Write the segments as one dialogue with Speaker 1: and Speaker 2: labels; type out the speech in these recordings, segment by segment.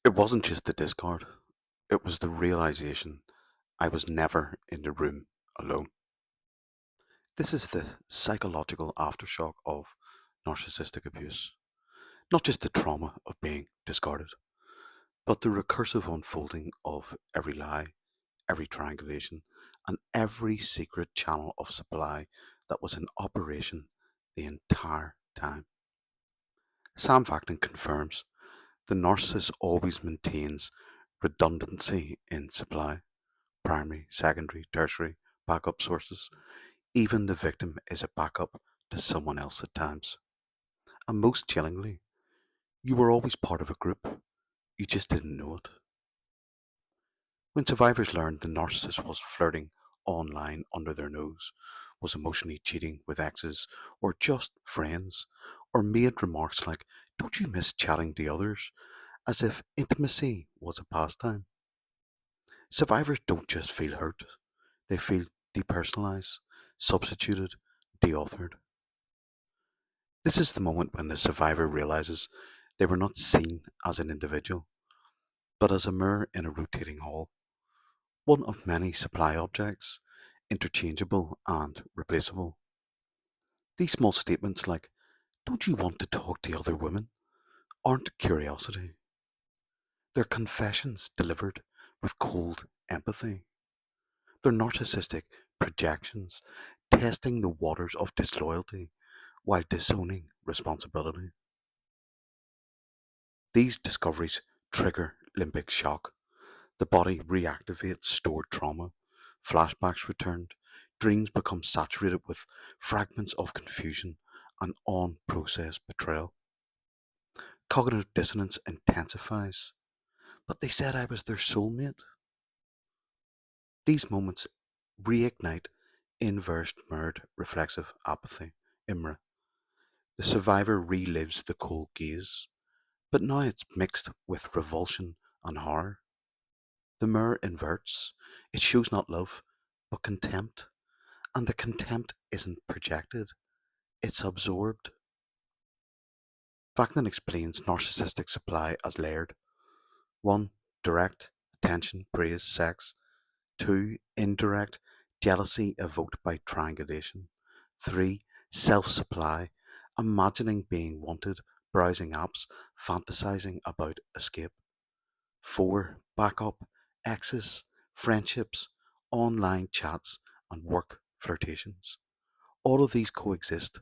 Speaker 1: It wasn't just the discard, it was the realization I was never in the room alone. This is the psychological aftershock of narcissistic abuse. Not just the trauma of being discarded, but the recursive unfolding of every lie, every triangulation, and every secret channel of supply that was in operation the entire time. Sam Vaknin confirms the narcissist always maintains redundancy in supply, primary, secondary, tertiary, backup sources. Even the victim is a backup to someone else at times. And most chillingly, you were always part of a group, you just didn't know it. When survivors learned the narcissist was flirting online under their nose, was emotionally cheating with exes, or just friends, or made remarks like, "Don't you miss chatting to others?" as if intimacy was a pastime. Survivors don't just feel hurt, they feel depersonalised, substituted, deauthored. This is the moment when the survivor realises they were not seen as an individual, but as a mirror in a rotating hall, one of many supply objects, interchangeable and replaceable. These small statements like, "Don't you want to talk to other women?" aren't curiosity. They're confessions delivered with cold empathy. They're narcissistic projections, testing the waters of disloyalty while disowning responsibility. These discoveries trigger limbic shock. The body reactivates stored trauma, flashbacks returned, dreams become saturated with fragments of confusion and unprocessed betrayal. Cognitive dissonance intensifies. But they said I was their soulmate. These moments reignite inverse mirrored reflexive apathy, IMRA. The survivor relives the cold gaze, but now it's mixed with revulsion and horror. The mirror inverts. It shows not love, but contempt. And the contempt isn't projected, it's absorbed. Vaknin explains narcissistic supply as layered. 1. Direct, attention, praise, sex. 2. Indirect, jealousy evoked by triangulation. 3. Self-supply, imagining being wanted, browsing apps, fantasizing about escape. 4. Backup, exes, friendships, online chats, and work flirtations. All of these coexist,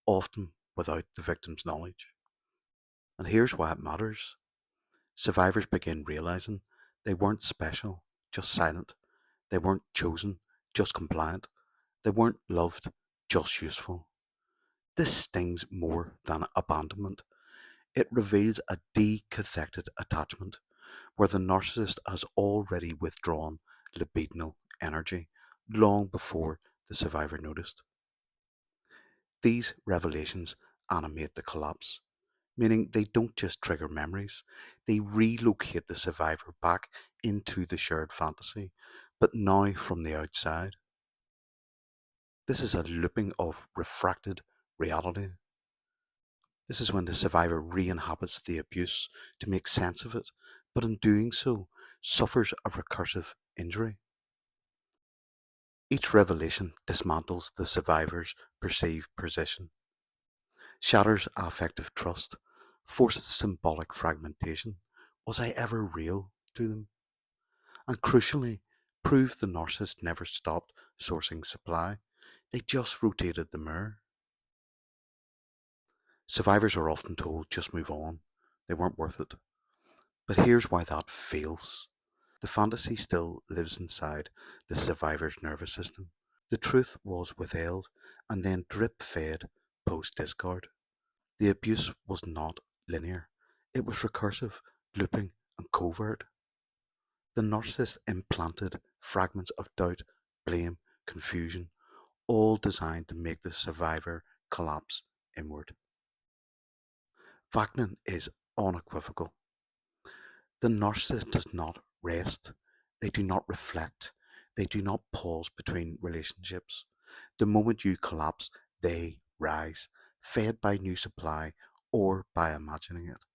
Speaker 1: often without the victim's knowledge. And here's why it matters. Survivors begin realizing they weren't special, just silent. They weren't chosen, just compliant. They weren't loved, just useful. This stings more than abandonment. It reveals a decathected attachment where the narcissist has already withdrawn libidinal energy long before the survivor noticed. These revelations animate the collapse, meaning they don't just trigger memories, they relocate the survivor back into the shared fantasy, but now from the outside. This is a looping of refracted reality. This is when the survivor re-inhabits the abuse to make sense of it, but in doing so, suffers a recursive injury. Each revelation dismantles the survivor's perceived position, shatters affective trust, forces symbolic fragmentation. Was I ever real to them? And crucially, proved the narcissist never stopped sourcing supply. They just rotated the mirror. Survivors are often told just move on. They weren't worth it. But here's why that fails. The fantasy still lives inside the survivor's nervous system. The truth was withheld and then drip fed post discard. The abuse was not linear. It was recursive, looping, and covert. The narcissist implanted fragments of doubt, blame, confusion, all designed to make the survivor collapse inward. Vaknin is unequivocal. The narcissist does not rest. They do not reflect. They do not pause between relationships. The moment you collapse, they rise, fed by new supply or by imagining it.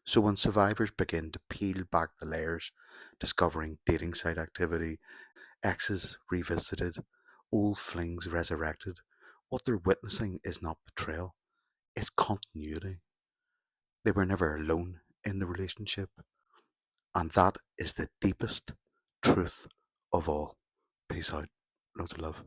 Speaker 1: So when survivors begin to peel back the layers, discovering dating site activity, exes revisited, old flings resurrected, what they're witnessing is not betrayal, it's continuity. They were never alone in the relationship, and that is the deepest truth of all. Peace out. Loads of love.